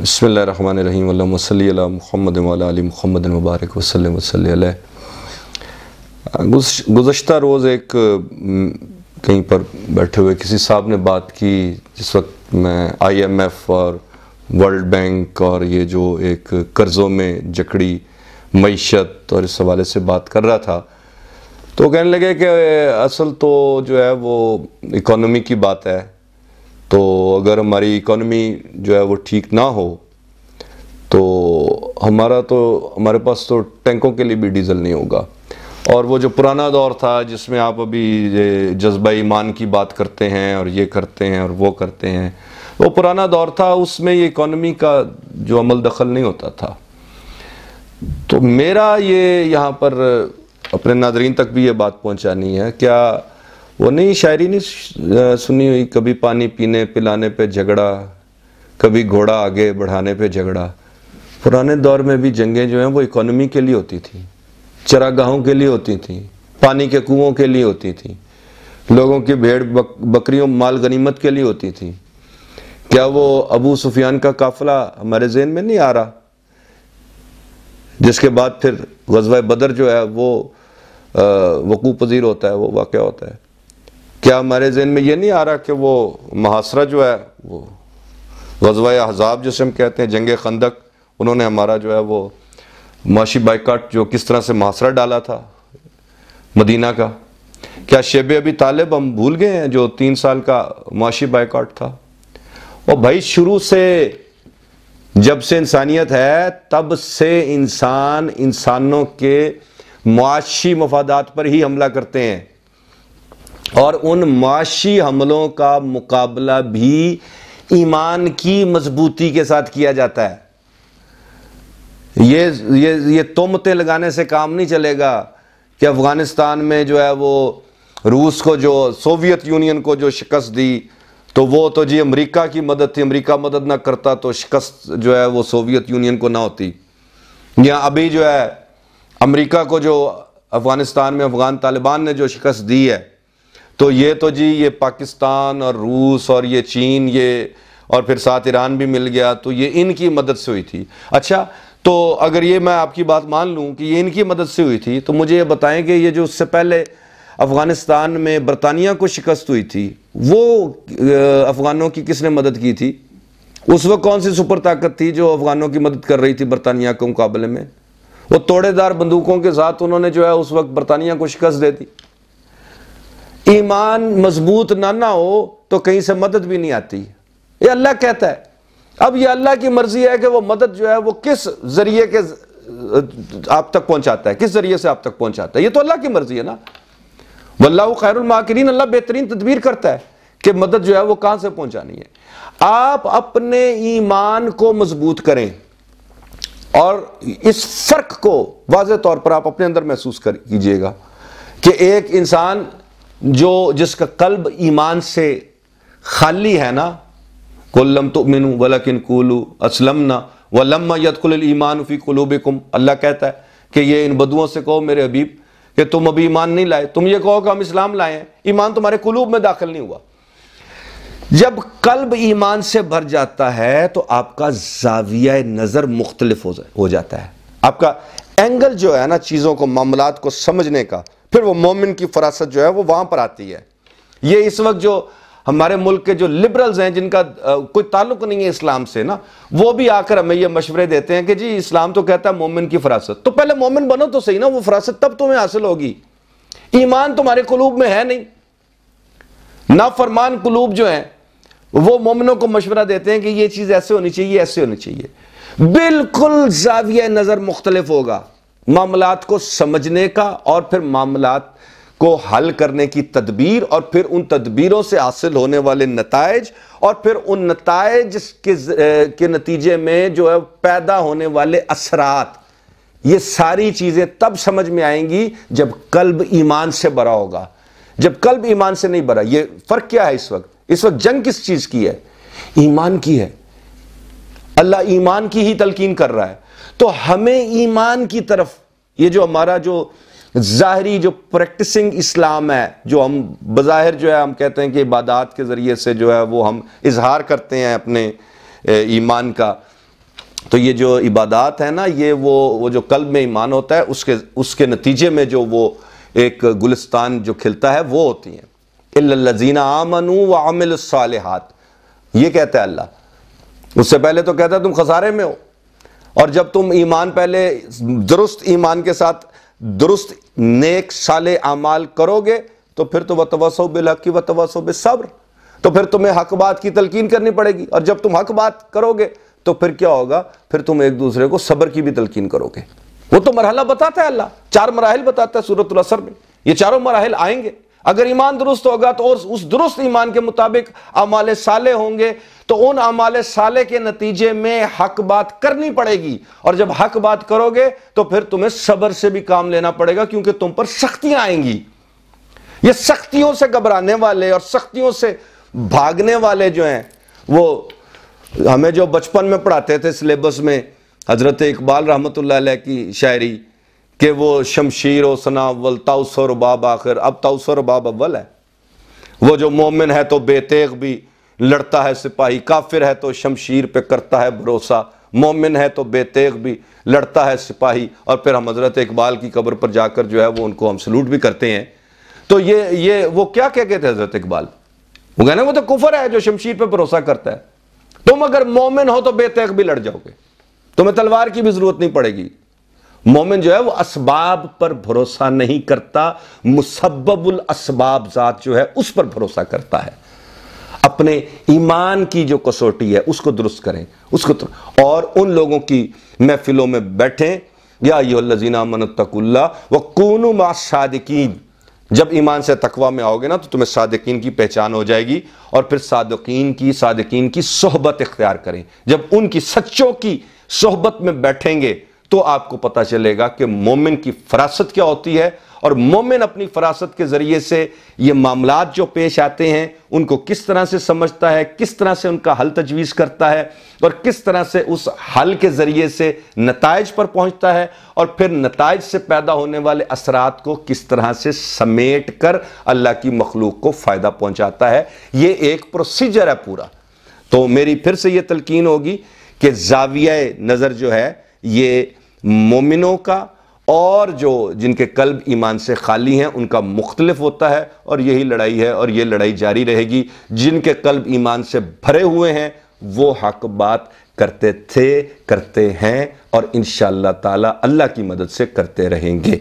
بسم اللہ الرحمن الرحیم اللہم صلی علی محمد وعلی آل محمد مبارک وسلم وصلی علیہ۔ گزشتہ روز ایک کہیں پر بیٹھے ہوئے کسی صاحب نے بات کی، جس وقت میں آئی ایم ایف اور ورلڈ بینک اور یہ جو ایک قرضوں میں جکڑی معیشت اور اس حوالے سے بات کر رہا تھا، تو کہنے لگے کہ اصل تو جو ہے وہ اکانومی کی بات ہے، تو اگر ہماری اکانومی جو ہے وہ ٹھیک نہ ہو تو ہمارے پاس تو ٹینکوں کے لیے بھی ڈیزل نہیں ہوگا۔ اور وہ جو پرانا دور تھا جس میں آپ ابھی جذبہ ایمان کی بات کرتے ہیں اور یہ کرتے ہیں اور وہ کرتے ہیں، وہ پرانا دور تھا، اس میں یہ اکانومی کا جو عمل دخل نہیں ہوتا تھا۔ تو میرا یہ یہاں پر اپنے ناظرین تک بھی یہ بات پہنچانی ہے، کیا وہ نہیں شاعری نہیں سنی ہوئی، کبھی پانی پینے پلانے پہ جھگڑا، کبھی گھوڑا آگے بڑھانے پہ جھگڑا۔ پرانے دور میں بھی جنگیں جو ہیں وہ اکانومی کے لیے ہوتی تھیں، چراگاہوں کے لیے ہوتی تھیں، پانی کے کنووں کے لیے ہوتی تھیں، لوگوں کی بھیڑ بکریوں مال غنیمت کے لیے ہوتی تھیں۔ کیا وہ ابو سفیان کا قافلہ ہمارے ذہن میں نہیں آ رہا، جس کے بعد پھر غزوہ بدر جو ہے وہ وقوع پذیر ہوتا ہے، وہ واقعہ ہوتا ہے؟ کیا ہمارے ذہن میں یہ نہیں آ رہا کہ وہ محاصرہ جو ہے، وہ غزوہ احزاب جسے ہم کہتے ہیں، جنگ خندق، انہوں نے ہمارا جو ہے وہ معاشی بائیکاٹ جو کس طرح سے محاصرہ ڈالا تھا مدینہ کا؟ کیا شیب ابی طالب ہم بھول گئے ہیں جو 3 سال کا معاشی بائیکاٹ تھا؟ اور بھائی شروع سے جب سے انسانیت ہے تب سے انسانوں کے معاشی مفادات پر ہی حملہ کرتے ہیں، اور ان معاشی حملوں کا مقابلہ بھی ایمان کی مضبوطی کے ساتھ کیا جاتا ہے۔ یہ تہمتیں لگانے سے کام نہیں چلے گا کہ افغانستان میں جو ہے وہ روس کو، جو سوویت یونین کو جو شکست دی، تو وہ تو جی امریکہ کی مدد تھی، امریکہ مدد نہ کرتا تو شکست جو ہے وہ سوویت یونین کو نہ ہوتی۔ یا ابھی جو ہے امریکہ کو جو افغانستان میں افغان طالبان نے جو شکست دی ہے، تو یہ تو جی یہ پاکستان اور روس اور یہ چین، یہ اور پھر ساتھ ایران بھی مل گیا، تو یہ ان کی مدد سے ہوئی تھی۔ اچھا، تو اگر یہ میں آپ کی بات مان لوں کہ یہ ان کی مدد سے ہوئی تھی، تو مجھے یہ بتائیں کہ یہ جو اس سے پہلے افغانستان میں برطانیہ کو شکست ہوئی تھی، وہ افغانوں کی کس نے مدد کی تھی؟ اس وقت کون سی سپر طاقت تھی جو افغانوں کی مدد کر رہی تھی برطانیہ کے مقابلے میں؟ وہ توڑے دار بندوقوں کے ساتھ انہوں نے جو ہے اس وقت برطانیہ کو شکست دے دی۔ ایمان مضبوط نہ ہو تو کہیں سے مدد بھی نہیں آتی، یہ اللہ کہتا ہے۔ اب یہ اللہ کی مرضی ہے کہ وہ مدد جو ہے وہ کس ذریعے کے آپ تک پہنچاتا ہے، کس ذریعے سے آپ تک پہنچاتا ہے، یہ تو اللہ کی مرضی ہے نا۔ واللہ خیر الماکرین، اللہ بہترین تدبیر کرتا ہے کہ مدد جو ہے وہ کہاں سے پہنچانی ہے۔ آپ اپنے ایمان کو مضبوط کریں، اور اس فرق کو واضح طور پر آپ اپنے اندر محسوس کیجئے گا کہ ایک انسان جس کا قلب ایمان سے خالی ہے نا، قُل لَمْ تُؤْمِنُوا وَلَكِنْ قُولُوا أَسْلَمْنَا وَلَمَّا يَدْخُلِ الْإِيمَانُ فِي قُلُوبِكُمْ، اللہ کہتا ہے کہ یہ ان بدوؤں سے کہو میرے حبیب کہ تم ابھی ایمان نہیں لائے، تم یہ کہو کہ ہم اسلام لائے ہیں، ایمان تمہارے قلوب میں داخل نہیں ہوا۔ جب قلب ایمان سے بھر جاتا ہے تو آپ کا زاویہ نظر مختلف ہو جاتا ہے، آپ کا اینگل جو ہے نا چیزوں کو، معاملات کو سمجھنے کا، پھر وہ مومن کی فراست جو ہے وہ وہاں پر آتی ہے۔ یہ اس وقت جو ہمارے ملک کے جو لبرلز ہیں، جن کا کوئی تعلق نہیں ہے اسلام سے نا، وہ بھی آ کر ہمیں یہ مشورے دیتے ہیں کہ جی اسلام تو کہتا ہے مومن کی فراست، تو پہلے مومن بنو تو صحیح نا، وہ فراست تب تمہیں حاصل ہوگی۔ ایمان تمہارے قلوب میں ہے نہیں، نافرمان قلوب جو ہیں وہ مومنوں کو مشورہ دیتے ہیں کہ یہ چیز ایسے ہونی چاہیے، ایسے ہونی چاہیے۔ بالکل زاویہ نظر مختلف ہوگا معاملات کو سمجھنے کا، اور پھر معاملات کو حل کرنے کی تدبیر، اور پھر ان تدبیروں سے حاصل ہونے والے نتائج، اور پھر ان نتائج کے نتیجے میں جو ہے پیدا ہونے والے اثرات، یہ ساری چیزیں تب سمجھ میں آئیں گی جب قلب ایمان سے بھرا ہوگا۔ جب قلب ایمان سے نہیں بھرا، یہ فرق کیا ہے اس وقت جنگ کس چیز کی ہے؟ ایمان کی ہے۔ اللہ ایمان کی ہی تلقین کر رہا ہے، تو ہمیں ایمان کی طرف، یہ جو ہمارا جو ظاہری جو پریکٹسنگ اسلام ہے، جو ہم بظاہر جو ہے ہم کہتے ہیں کہ عبادات کے ذریعے سے جو ہے وہ ہم اظہار کرتے ہیں اپنے ایمان کا، تو یہ جو عبادات ہیں نا، یہ وہ جو قلب میں ایمان ہوتا ہے اس کے نتیجے میں جو وہ ایک گلستان جو کھلتا ہے وہ ہوتی ہیں. اِلَّا الَّذِينَ آمَنُوا وَعَمِلُوا الصَّالِحَاتِ، یہ کہتا ہے اللہ. اس سے پہلے تو کہتا ہے تم خسارے میں ہو. اور جب تم ایمان پہلے درست ایمان کے ساتھ درست نیک صالح اعمال کرو گے تو پھر تو وَتَوَاصَوْا بِالْحَقِّ وَتَوَاصَوْا بِالصَّبْرِ، تو پھر تمہیں حق بات کی تلقین کرنی پڑے گی. اور جب تم حق بات کرو گے تو پھر کیا ہوگا؟ پھر تم ایک دوسرے کو صبر کی بھی تلقین کرو گے. وہ تو مرحلہ بتاتا ہے اللہ، 4 مراحل بتاتا ہے سورۃ العصر میں. یہ چاروں مراحل آئیں گے. اگر ایمان درست ہوگا تو اس درست ایمان کے مطابق اعمال صالح ہوں گے تو ان اعمال صالح کے نتیجے میں حق بات کرنی پڑے گی. اور جب حق بات کرو گے تو پھر تمہیں صبر سے بھی کام لینا پڑے گا، کیونکہ تم پر سختیاں آئیں گی. یہ سختیوں سے گھبرانے والے اور سختیوں سے بھاگنے والے جو ہیں، وہ ہمیں جو بچپن میں پڑھاتے تھے سلیبس میں، حضرت اقبال رحمۃ اللہ علیہ کی شاعری کہ وہ شمشیر و ثنا اول طاؤس و رباب آخر. اب طاؤس و رباب اول ہے. وہ جو مومن ہے تو بے تیغ بھی لڑتا ہے سپاہی، کافر ہے تو شمشیر پہ کرتا ہے بھروسہ، مومن ہے تو بے تیغ بھی لڑتا ہے سپاہی. اور پھر ہم حضرت اقبال کی قبر پر جا کر جو ہے وہ ان کو ہم سلوٹ بھی کرتے ہیں. تو یہ وہ کیا کہتے تھے حضرت اقبال؟ وہ کہنا وہ تو کفر ہے جو شمشیر پہ بھروسہ کرتا ہے. تم اگر مومن ہو تو بے تیغ بھی لڑ جاؤ گے، تمہیں تلوار کی بھی ضرورت نہیں پڑے گی. مومن جو ہے وہ اسباب پر بھروسہ نہیں کرتا، مسبب الاسباب ذات جو ہے اس پر بھروسہ کرتا ہے. اپنے ایمان کی جو کسوٹی ہے اس کو درست کریں، اور ان لوگوں کی محفلوں میں بیٹھیں. یا ایھا الذین آمنوا اتقوا اللہ وکونوا مع الصادقین. جب ایمان سے تقوی میں آؤ گے نا تو تمہیں صادقین کی پہچان ہو جائے گی. اور پھر صادقین کی صحبت اختیار کریں. جب ان کی سچوں کی صحبت میں بیٹھیں گے تو آپ کو پتہ چلے گا کہ مومن کی فراست کیا ہوتی ہے، اور مومن اپنی فراست کے ذریعے سے یہ معاملات جو پیش آتے ہیں ان کو کس طرح سے سمجھتا ہے، کس طرح سے ان کا حل تجویز کرتا ہے، اور کس طرح سے اس حل کے ذریعے سے نتائج پر پہنچتا ہے، اور پھر نتائج سے پیدا ہونے والے اثرات کو کس طرح سے سمیٹ کر اللہ کی مخلوق کو فائدہ پہنچاتا ہے. یہ ایک پروسیجر ہے پورا. تو میری پھر سے یہ تلقین ہوگی کہ زاویہ نظر جو ہے یہ مومنوں کا اور جن کے قلب ایمان سے خالی ہیں ان کا مختلف ہوتا ہے. اور یہی لڑائی ہے اور یہ لڑائی جاری رہے گی. جن کے قلب ایمان سے بھرے ہوئے ہیں وہ حق بات کرتے تھے، کرتے ہیں، اور انشاءاللہ تعالی اللہ کی مدد سے کرتے رہیں گے.